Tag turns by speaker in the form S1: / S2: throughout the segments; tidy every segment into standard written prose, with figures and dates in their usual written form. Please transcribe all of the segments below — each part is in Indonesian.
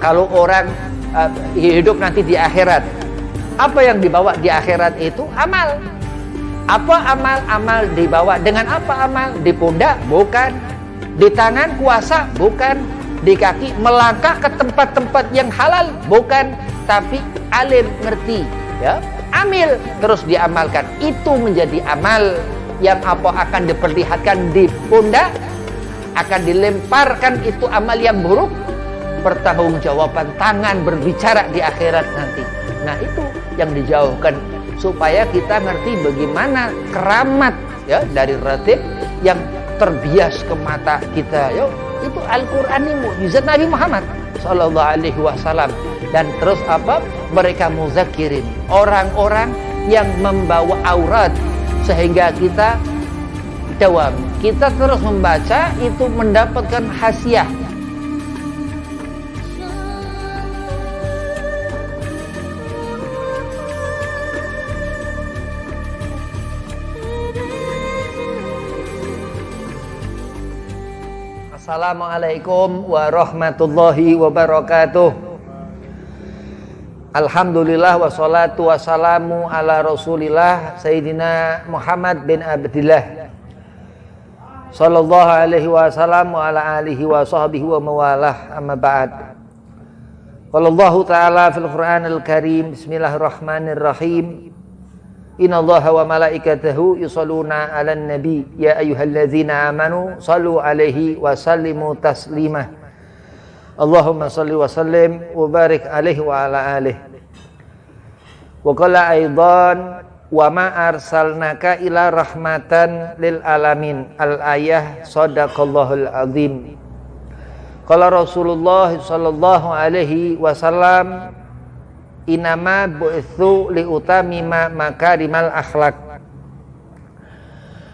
S1: Kalau orang hidup nanti di akhirat, apa yang dibawa di akhirat itu amal. Apa amal? Amal dibawa dengan apa amal? Di pundak? Bukan. Di tangan kuasa? Bukan. Di kaki melangkah ke tempat-tempat yang halal? Bukan. Tapi alim ngerti, ya, amil terus diamalkan. Itu menjadi amal yang apa akan diperlihatkan di pundak, akan dilemparkan itu amal yang buruk. Pertanggungjawaban tangan berbicara di akhirat nanti. Nah itu yang dijauhkan supaya kita ngerti bagaimana keramat, ya, dari ratib yang terbias ke mata kita. Yo, itu Al-Qur'an ini mukjizat Nabi Muhammad sallallahu alaihi wasallam. Dan terus apa? Mereka muzakirin, orang-orang yang membawa aurat, sehingga kita dawam, kita terus membaca itu mendapatkan hasiah. Assalamualaikum warahmatullahi wabarakatuh. Alhamdulillah wassalatu wassalamu ala Rasulillah Sayyidina Muhammad bin Abdillah sallallahu alaihi wasallam wa ala alihi wa sahbihi wa mawalah, amma ba'd. Qala Allah ta'ala fil Qur'anil Karim, bismillahirrahmanirrahim. Innallaha wa malaikatahu yusholluna 'alan nabi ya ayyuhalladzina amanu shallu 'alaihi wa sallimu taslima. Allahumma shalli wa sallim wa barik 'alaihi wa ala alihi. Wa qala aidan wa ma arsalnaka ila rahmatan lil alamin. Al-ayah sadaqallahul azim. Qala Rasulullah sallallahu alaihi wasallam, inama bu'itsu liutamima makarimal akhlak.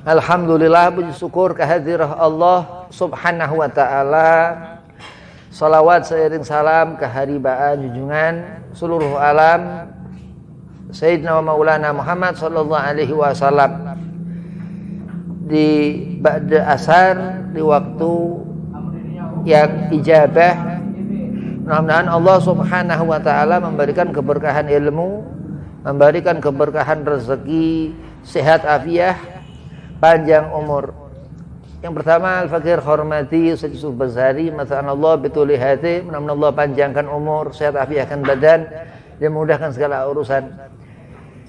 S1: Alhamdulillah, puji syukur kehadirat Allah subhanahu wa ta'ala. Salawat seiring salam keharibaan junjungan seluruh alam Sayyidina wa Maulana Muhammad sallallahu alaihi wasallam. Di ba'da asar, di waktu yang ijabah, mudah-mudahan Allah subhanahu wa ta'ala memberikan keberkahan ilmu, memberikan keberkahan rezeki, sehat afiah, panjang umur. Yang pertama, Al-Fakir hormati Ustaz Yusuf Bazari, masyaallah bituli hati, mudah-mudahan Allah panjangkan umur, sehat afiahkan badan, dimudahkan segala urusan.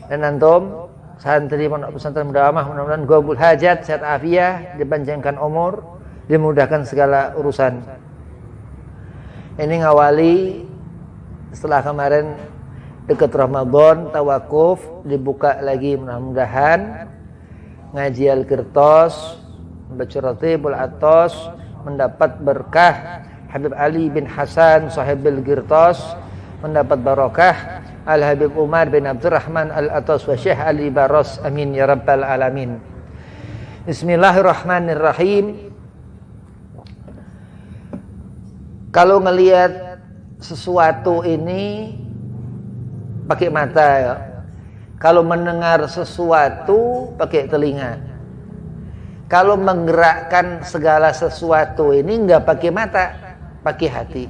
S1: Dan antum santri pondok pesantren Mudahamah, mudah-mudahan ghabul hajat, sehat afiah, dipanjangkan umur, dimudahkan segala urusan. Ini ngawali setelah kemarin dekat Ramadan, tawakuf, dibuka lagi mudah-mudahan ngaji Al-Qirtas, baca Ratibul Atos, mendapat berkah. Habib Ali bin Hasan Sahibil Qirtas mendapat barokah. Al-Habib Umar bin Abdurrahman Al-Atos wa Syekh Ali Baros, amin ya rabbal alamin. Bismillahirrahmanirrahim. Kalau ngelihat sesuatu ini pakai mata, ya. Kalau mendengar sesuatu pakai telinga. Kalau menggerakkan segala sesuatu ini enggak pakai mata, pakai hati.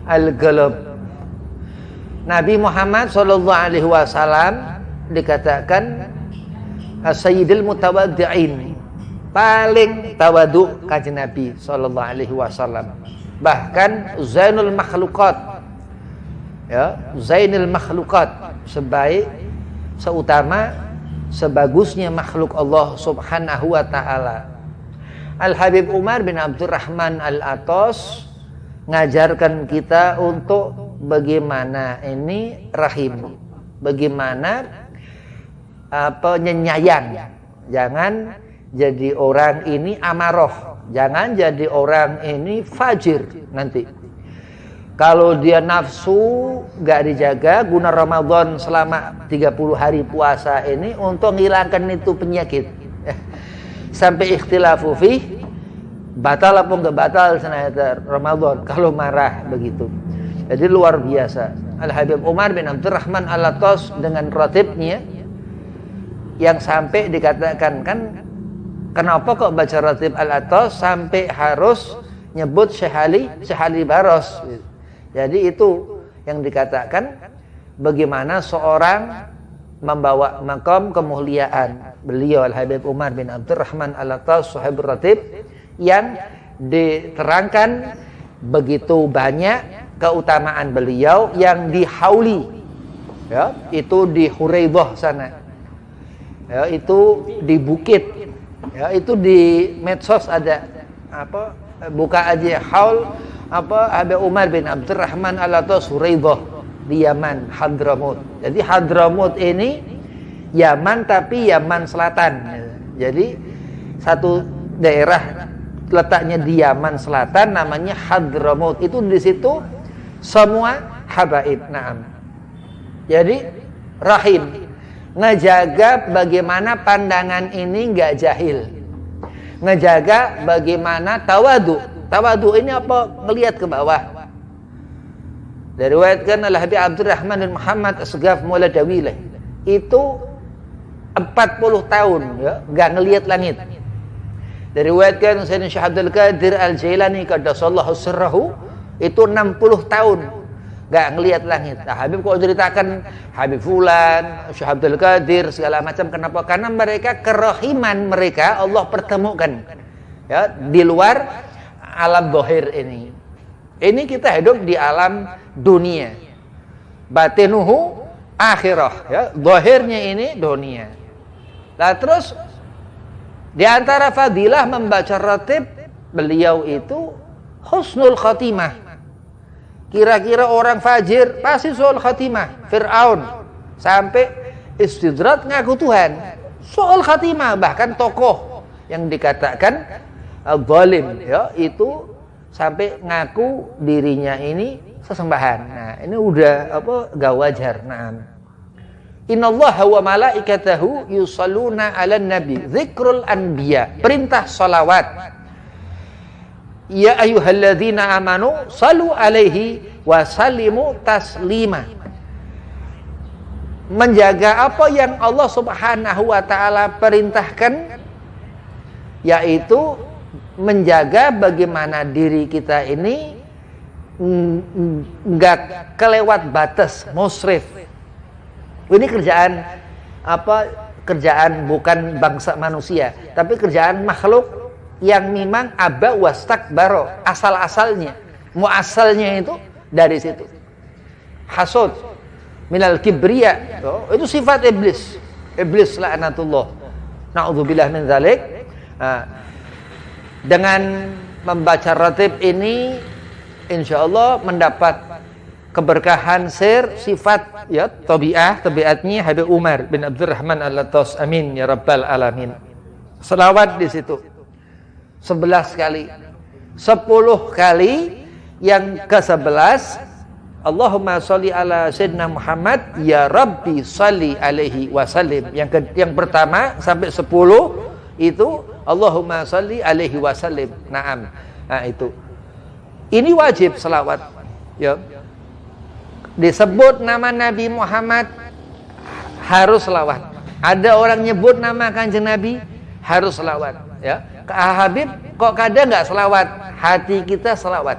S1: Al-qalb. Nabi Muhammad sallallahu alaihi wasallam dikatakan as-sayyidul mutawaddi'in, paling tawadu kanjeng Nabi sallallahu alaihi wasallam. Bahkan zainul makhluqat, ya, zainul makhluqat, sebaik, seutama, sebagusnya makhluk Allah subhanahu wa ta'ala. Al-Habib Umar bin Abdurrahman Al-Atos ngajarkan kita untuk bagaimana ini rahim, bagaimana penyayang. Jangan jadi orang ini amaroh, jangan jadi orang ini fajir nanti. Kalau dia nafsu gak dijaga, guna Ramadan selama 30 hari puasa ini untuk menghilangkan itu penyakit. Sampai ikhtilafu fih, batal apa enggak batal senayata Ramadan kalau marah begitu. Jadi luar biasa. Al-Habib Umar bin Abdurrahman Al-Atos dengan ratibnya yang sampai dikatakan, kan kenapa kok baca ratib Al-Atos sampai harus nyebut Syekh Ali Baros. Jadi itu yang dikatakan bagaimana seorang membawa maqam kemuliaan. Beliau Al-Habib Umar bin Abdurrahman Al-Attas Sahibur Ratib yang diterangkan begitu banyak keutamaan beliau yang di Hauli, ya, itu di Huraidah sana, ya, itu di bukit, ya, itu di medsos ada apa, buka aja Haul apa Habib Umar bin Abdurrahman Al-Attas Huraidah di Yaman, Hadramut. Jadi Hadramut ini Yaman tapi Yaman Selatan. Jadi satu daerah letaknya di Yaman Selatan namanya Hadramut. Itu di situ semua habaib. Naam. Jadi rahim ngejaga bagaimana pandangan ini enggak jahil. Ngejaga bagaimana tawadu. Tawadu ini apa? Ngelihat ke bawah. Diriwayatkan oleh Habib Abdurrahman bin Muhammad Asghaf Muladawilah. Itu 40 tahun ya, enggak ngelihat langit. Diriwayatkan Sayyidina Syekh Abdul Qadir Al-Jailani qaddasallahu sirrahu itu 60 tahun enggak ngelihat langit. Nah, Habib kok ceritakan Habib Fulan, Syekh Abdul Qadir segala macam, kenapa? Karena mereka kerahiman mereka Allah pertemukan ya di luar alam zahir ini. Ini kita hidup di alam dunia. Batinuhu akhirah ya, zahirnya ini dunia. Nah, terus di antara fadilah membaca ratib beliau itu husnul khatimah. Kira-kira orang fajir pasti soal khatimah. Fir'aun sampai istidrat ngaku Tuhan. Soal khatimah, bahkan tokoh yang dikatakan zalim ya, itu sampai ngaku dirinya ini sesembahan. Nah, ini udah apa? Gak wajar. Nah, Innallaha wa malaikatahu yusalluna 'alan nabi. Zikrul anbiya. Perintah salawat. Ya ayyuhalladzina amanu sallu 'alaihi wa sallimu taslima. Menjaga apa yang Allah Subhanahu wa taala perintahkan, yaitu menjaga bagaimana diri kita ini enggak kelewat batas, musrif. Ini kerjaan apa? Kerjaan bukan bangsa manusia, tapi kerjaan makhluk yang memang aba wastakbaro, asal-asalnya, muasalnya itu dari situ. Hasud minal kibriya, itu sifat iblis. Iblis laknatullah. Na'udzubillah min dzalik. Dengan membaca ratib ini insyaallah mendapat keberkahan sifat ya tabiatnya Habib Umar bin Abdurrahman Al-Attas. Amin ya rabbal alamin. Selawat di situ 11 kali, 10 kali, yang ke-11 Allahumma sholli ala sayyidina Muhammad ya Rabbi sholli alaihi wasallim. Yang pertama sampai 10 itu Allahumma sholli alaihi wasallim. Naam. Nah, itu. Ini wajib selawat. Ya. Disebut nama Nabi Muhammad harus selawat. Ada orang nyebut nama Kanjeng Nabi harus selawat. Ya. Ke Habib kok kadang nggak selawat, hati kita selawat.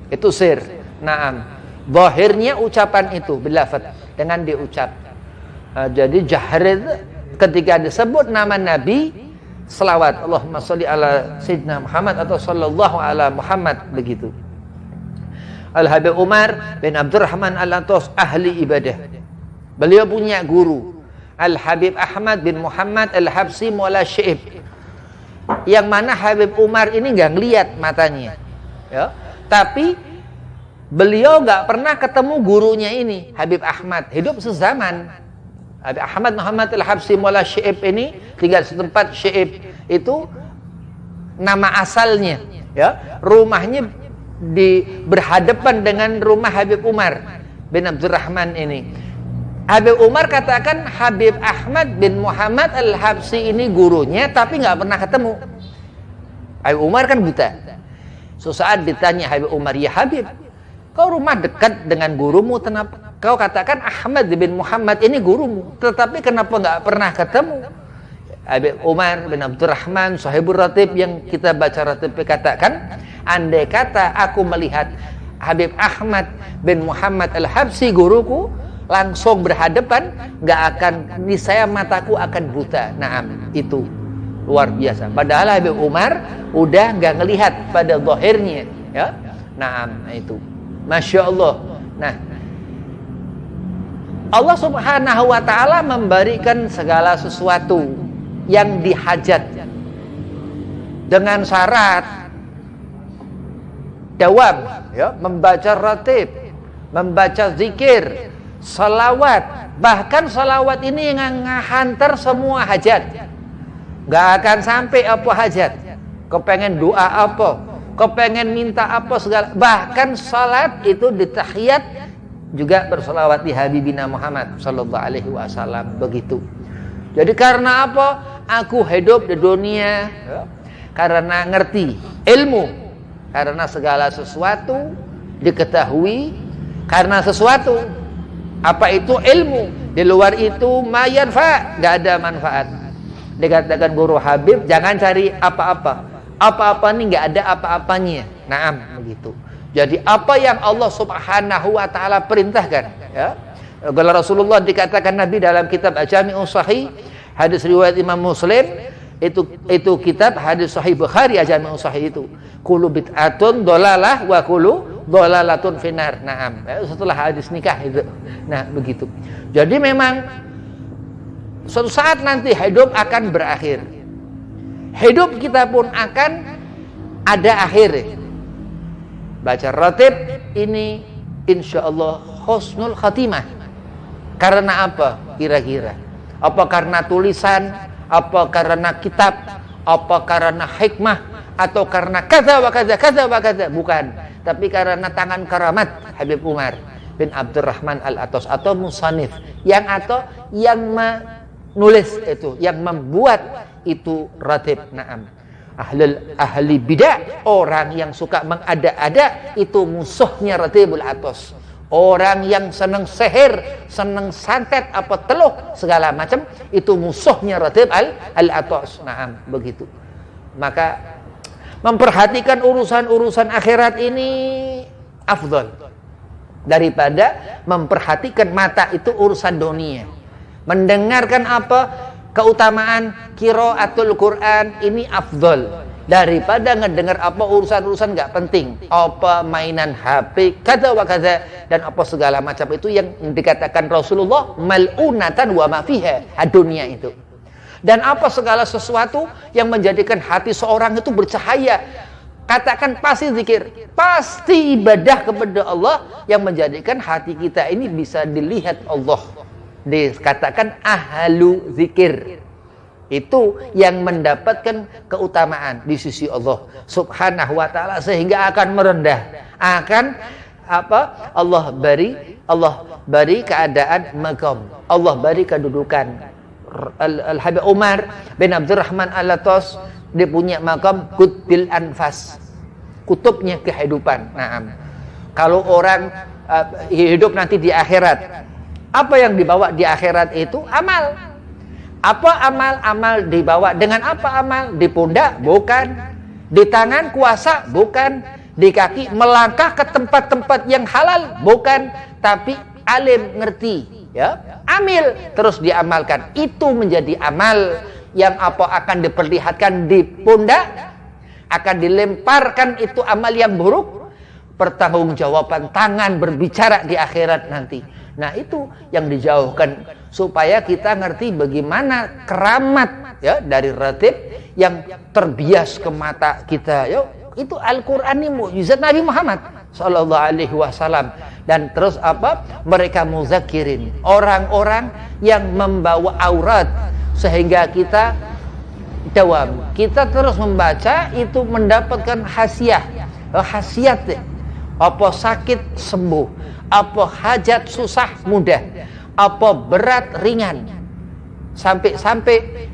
S1: Itu sir. Naam. Zahirnya ucapan itu bilafat dengan diucap. Jadi jahrid ketika disebut nama Nabi selawat. Allahumma sholli ala sayyidina Muhammad atau sallallahu ala Muhammad, begitu. Al-Habib Umar bin Abdurrahman Al-Attas ahli ibadah. Beliau punya guru Al-Habib Ahmad bin Muhammad Al-Habsi Maula Syaib, yang mana Habib Umar ini nggak ngelihat matanya ya, tapi beliau nggak pernah ketemu gurunya ini. Habib Ahmad hidup sezaman. Habib Ahmad Muhammad Al-Habsi Maula Syaib ini tinggal setempat. Syaib itu nama asalnya ya, rumahnya berhadapan dengan rumah Habib Umar bin Abdurrahman ini. Habib Umar katakan Habib Ahmad bin Muhammad Al-Habsi ini gurunya, tapi nggak pernah ketemu. Habib Umar kan buta. Sesaat ditanya Habib Umar, ya Habib, kau rumah dekat dengan gurumu, kenapa kau katakan Ahmad bin Muhammad ini gurumu, tetapi kenapa nggak pernah ketemu? Habib Umar bin Abdurrahman Sahibur Ratib yang kita baca ratib katakan, andai kata aku melihat Habib Ahmad bin Muhammad Al-Habsyi, guruku, langsung berhadapan, nggak akan, niscaya mataku akan buta. Naam, itu luar biasa. Padahal Habib Umar udah nggak ngelihat pada zahirnya, ya. Naam, itu, masya Allah. Nah, Allah Subhanahu wa Ta'ala memberikan segala sesuatu yang dihajat dengan syarat dawam, ya, membaca ratib, membaca zikir, salawat. Bahkan salawat ini yang ngehantar semua hajat. Gak akan sampai apa hajat, kepengen doa apa, kepengen minta apa segala. Bahkan salat itu di tahiyat juga bersalawat di Habibina Muhammad sallallahu alaihi wasallam, begitu. Jadi karena apa? Aku hidup di dunia, ya, karena ngerti ilmu, karena segala sesuatu diketahui karena sesuatu. Apa itu ilmu? Di luar itu mayanfa, gak ada manfaat. Dikatakan guru Habib, jangan cari apa-apa. Apa-apa ini gak ada apa-apanya. Naam, begitu. Jadi apa yang Allah Subhanahu wa Ta'ala perintahkan, ya. Kalau Rasulullah dikatakan Nabi dalam kitab Al-Jami'us Sahih, hadis riwayat Imam Muslim, itu kitab hadis Sahih Bukhari, Al-Jami'us Sahih itu. Kullu bid'atun dhalalah wa kullu dhalalatun finar. Naam. Setelah hadis nikah itu. Nah, begitu. Jadi memang suatu saat nanti hidup akan berakhir. Hidup kita pun akan ada akhir. Baca ratib ini insyaallah husnul khatimah. Karena apa? Kira-kira. Apa karena tulisan? Apa karena kitab? Apa karena hikmah? Atau karena kaza wa kaza, kaza wa kaza? Bukan. Tapi karena tangan karamat Habib Umar bin Abdurrahman Al-Atas atau Musanif. Yang menulis itu, yang membuat itu ratib. Naam. Ahli bidah, orang yang suka mengada-ada, itu musuhnya Ratibul Atas. Orang yang senang sihir, senang santet, apa teluh segala macam, itu musuhnya Ratib Al-Atas. Naam, begitu. Maka memperhatikan urusan-urusan akhirat ini afdal daripada memperhatikan mata itu urusan dunia. Mendengarkan apa? Keutamaan qiraatul Quran ini afdal daripada ngedengar apa urusan-urusan nggak penting, apa mainan HP kata wa kata dan apa segala macam itu yang dikatakan Rasulullah mal'unatan wa ma fiha dunia itu. Dan apa segala sesuatu yang menjadikan hati seorang itu bercahaya. Katakan pasti zikir, pasti ibadah kepada Allah yang menjadikan hati kita ini bisa dilihat Allah. Dikatakan ahlu zikir, itu yang mendapatkan keutamaan di sisi Allah Subhanahu wa Ta'ala, sehingga akan merendah, akan apa? Allah beri keadaan maqam, Allah beri kedudukan. Al-Habib Umar bin Abdurrahman Al-Atas, dia punya maqam qutbil anfas, kutubnya kehidupan. Nah, kalau orang hidup nanti di akhirat, apa yang dibawa di akhirat itu amal. Apa amal? Amal dibawa dengan apa amal? Di pundak? Bukan. Di tangan kuasa? Bukan. Di kaki melangkah ke tempat-tempat yang halal? Bukan. Tapi alim ngerti, ya. Amil terus diamalkan. Itu menjadi amal yang apa akan diperlihatkan di pundak, akan dilemparkan itu amal yang buruk. Pertanggungjawaban tangan berbicara di akhirat nanti. Nah, itu yang dijauhkan supaya kita ngerti bagaimana keramat, ya, dari ratib yang terbias ke mata kita. Yo, itu Al-Qur'an ini mukjizat Nabi Muhammad sallallahu alaihi wasallam. Dan terus apa? Mereka muzakirin, orang-orang yang membawa aurat sehingga kita dawam. Kita terus membaca itu mendapatkan khasiat. Apa sakit sembuh, apa hajat susah mudah, apa berat ringan, sampai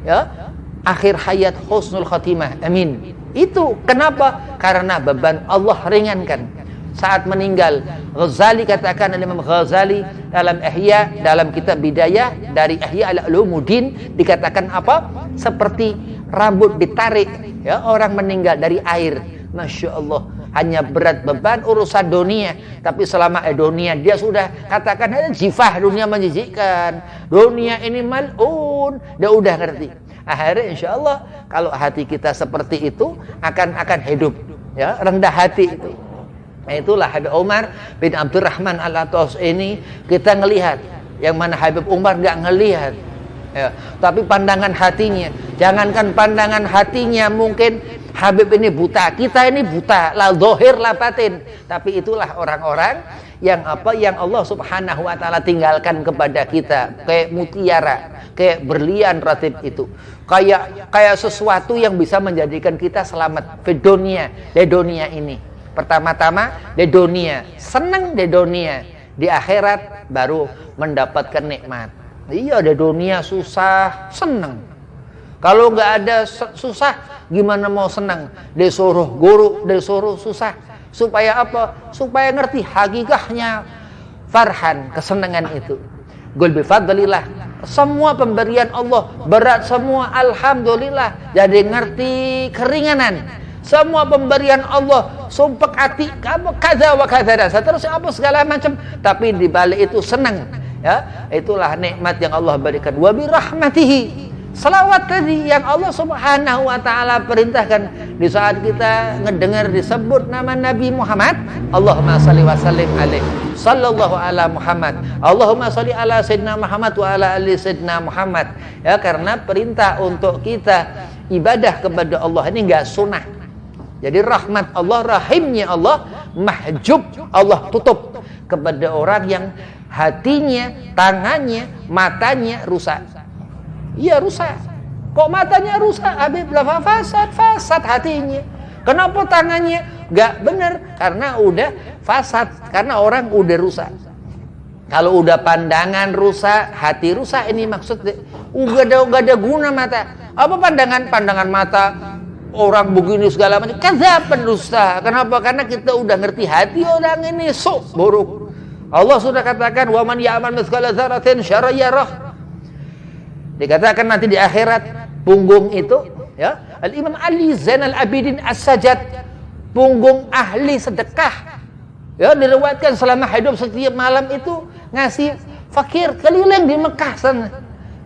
S1: ya akhir hayat husnul khatimah. Amin. Itu kenapa? Karena beban Allah ringankan saat meninggal. Ghazali katakan, Imam Ghazali dalam Ihya, dalam kitab Bidayah dari Ihya al-Ulumuddin, dikatakan apa? Seperti rambut ditarik, ya, orang meninggal dari air. Masya Allah. hanya berat beban urusan dunia. Tapi selama dunia dia sudah katakan jifah, dunia menjijikkan, dunia ini mal'un, dia udah ngerti. Akhirnya insya Allah kalau hati kita seperti itu akan hidup, ya, rendah hati itu. Nah, itulah Habib Umar bin Abdurrahman Al-Atas ini kita ngelihat, yang mana Habib Umar nggak ngelihat. Ya, tapi pandangan hatinya, jangankan pandangan hatinya, mungkin Habib ini buta, kita ini buta, la zahir la batin. Tapi itulah orang-orang yang yang Allah Subhanahu wa taala tinggalkan kepada kita, kayak mutiara, kayak berlian ratib itu. Kayak sesuatu yang bisa menjadikan kita selamat di dunia ini. Pertama-tama di dunia, senang di dunia, di akhirat baru mendapatkan nikmat. Iya, ada dunia susah, senang. Kalau nggak ada susah, gimana mau senang? Disuruh guru, disuruh susah. Supaya apa? Supaya ngerti hakikahnya farhan, kesenangan itu. Qul bi fadlillah. Semua pemberian Allah berat semua, alhamdulillah. Jadi ngerti keringanan. Semua pemberian Allah sumpek hati, kamu kaza wa kaza dan seterusnya apa segala macam. Tapi di balik itu senang. Ya, itulah nikmat yang Allah berikan. Wa bi rahmatihi. Selawat tadi yang Allah Subhanahu wa taala perintahkan di saat kita ngedengar disebut nama Nabi Muhammad, Allahumma shalli wa sallim alaihi. Sallallahu ala Muhammad. Allahumma shalli ala sayyidina Muhammad wa ala ali sayyidina Muhammad. Ya, karena perintah untuk kita ibadah kepada Allah ini enggak sunnah. Jadi rahmat Allah, rahimnya Allah mahjub, Allah tutup kepada orang yang hatinya, tangannya, matanya rusak. Iya rusak. Kok matanya rusak? Habib lah fasad hatinya. Kenapa tangannya? Gak benar, karena udah fasad, karena orang udah rusak. Kalau udah pandangan rusak, hati rusak, ini maksudnya gak ada guna mata. Apa pandangan mata? Orang begini segala macam, kadzab, pendusta. Kenapa? Karena kita udah ngerti hati orang ini buruk. Allah sudah katakan wa man ya'mal mithqala dzarratin syarran yarah. Dikatakan nanti di akhirat punggung itu, ya, Al-Imam Ali Zainal Abidin As-Sajjad, punggung ahli sedekah. Ya, diriwayatkan selama hidup setiap malam itu ngasih fakir keliling di Mekah sana.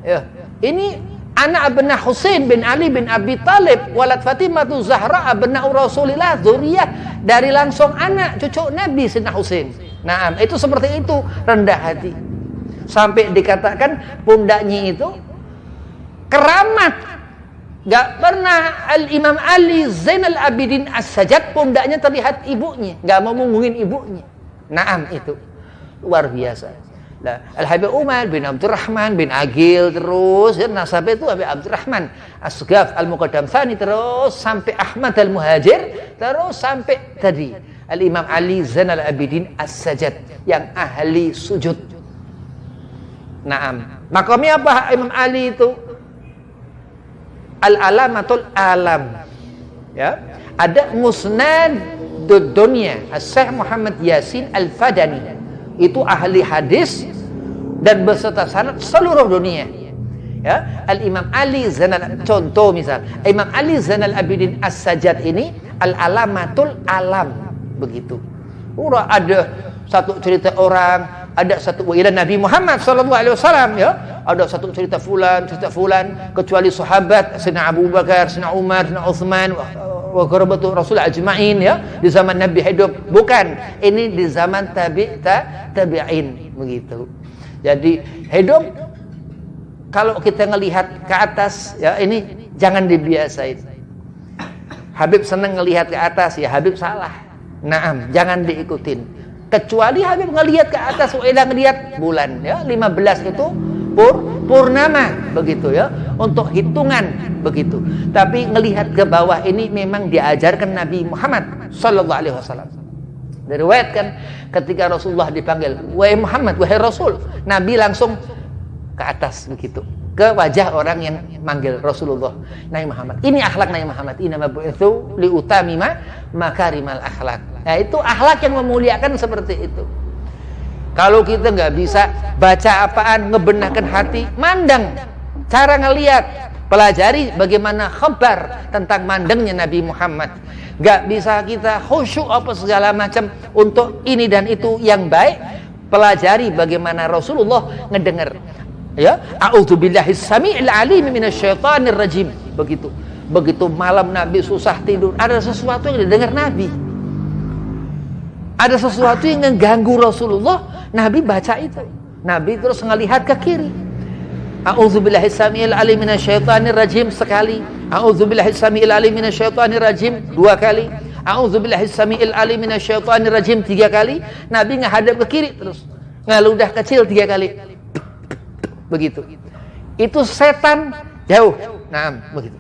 S1: Ya, ini anak abna Husain bin Ali bin Abi Talib walad Fatimah Zahra abna Rasulillah, zuriyah dari langsung anak cucu Nabi Sayyidina Husain. Nah, itu seperti itu, rendah hati. Sampai dikatakan pundaknya itu keramat. Gak pernah Al-Imam Ali Zainal Abidin As-Sajjad pundaknya terlihat ibunya, gak mau ngungungin ibunya. Naam, itu luar biasa. Nah, Al-Habib Umar bin Abdurrahman bin Agil, terus ya, nasabnya itu Habib Abdurrahman Asgaf Al-Muqaddam Thani, terus sampai Ahmad Al-Muhajir, terus sampai tadi Al-Imam Ali Zainal Abidin As-Sajjad yang ahli sujud. Naam. Makamnya apa Imam Ali itu? Al-Alamatul Alam. Ya. Ada Musnad Dunya Syekh Muhammad Yasin Al-Fadani. Itu ahli hadis dan beserta sanad seluruh dunia. Ya, Al-Imam Ali Zainal, contoh misal Imam Ali Zainal Abidin As-Sajjad ini Al-Alamatul Alam, begitu. Udah ada satu cerita orang, ada satu wailah Nabi Muhammad sallallahu alaihi wasallam, ya. Ada satu cerita fulan, kecuali sahabat Sayyidina Abu Bakar, Sayyidina Umar, Sayyidina Utsman wa qarabatu Rasul ajma'in, ya, di zaman Nabi hidup. Bukan, ini di zaman tabi'in, begitu. Jadi hidup kalau kita ngelihat ke atas, ya, ini jangan dibiasain. Habib senang ngelihat ke atas, ya Habib salah. Naam, jangan diikutin. Kecuali Habib ngelihat ke atas, ngelihat bulan, ya, 15 itu purnama, begitu, ya, untuk hitungan, begitu. Tapi ngelihat ke bawah ini memang diajarkan Nabi Muhammad sallallahu alaihi wasallam. Diriwayatkan ketika Rasulullah dipanggil, wahai Muhammad, wahai Rasul, Nabi langsung ke atas, begitu, ke wajah orang yang manggil Rasulullah. Nabi Muhammad, ini akhlak Nabi Muhammad, inna mabu'itsu liutamima makarimal akhlak. Nah, itu akhlak yang memuliakan seperti itu. Kalau kita nggak bisa baca apaan, ngebenahkan hati, mandang, cara ngelihat, pelajari bagaimana khabar tentang mandangnya Nabi Muhammad. Nggak bisa kita khusyuk apa segala macam untuk ini dan itu yang baik. Pelajari bagaimana Rasulullah ngedengar. Ya, a'udzubillahis samii'il 'aliim minasyaitonir rajim. Begitu malam Nabi susah tidur, ada sesuatu yang didengar Nabi. Ada sesuatu yang mengganggu Rasulullah, Nabi baca itu. Nabi terus ngelihat ke kiri. A'udzubillahis samii'il 'aliim minasyaitonir rajim sekali. A'udzubillahis samii'il 'aliim minasyaitonir rajim dua kali. A'udzubillahis samii'il 'aliim minasyaitonir rajim tiga kali. Nabi menghadap ke kiri terus. Ngaludah kecil tiga kali. Begitu. Itu setan jauh. Nah, begitu.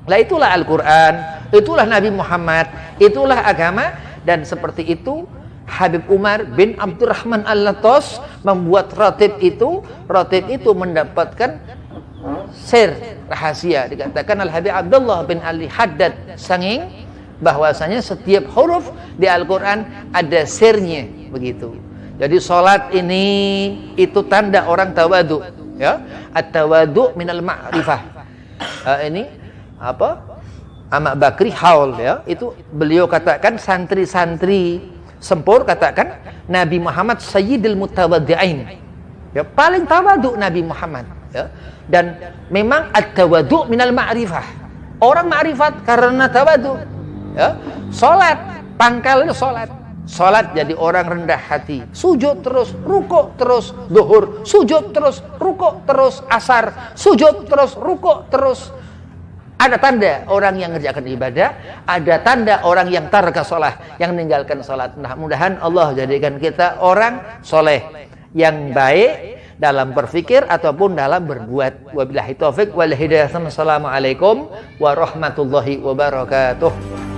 S1: Lah itulah Al-Qur'an, itulah Nabi Muhammad, itulah agama. Dan seperti itu Habib Umar bin Abdurrahman Al-Latos membuat rotib itu mendapatkan sir rahasia. Dikatakan Al-Habib Abdullah bin Ali Haddad sanging bahwasanya setiap huruf di Al-Qur'an ada sirnya, begitu. Jadi salat ini itu tanda orang tawadu, ya. At-tawadu minal ma'rifah. Ini apa? Ahmad Bakri Haul, ya. Itu beliau katakan santri-santri Sempur katakan Nabi Muhammad Sayyidil Mutawaddi'ain. Ya, paling tawadu Nabi Muhammad, ya. Dan memang at-tawadu minal ma'rifah. Orang ma'rifat karena tawadu. Ya. Salat, pangkalnya salat. Salat jadi orang rendah hati. Sujud terus, rukuk terus, zuhur, sujud terus, rukuk terus, asar, sujud terus, rukuk terus. Ada tanda orang yang mengerjakan ibadah, ada tanda orang yang tarka sholat, yang meninggalkan sholat. Nah, mudah-mudahan Allah jadikan kita orang soleh yang baik dalam berpikir ataupun dalam berbuat. Wabillahi taufik wal hidayah. Assalamualaikum warahmatullahi wabarakatuh.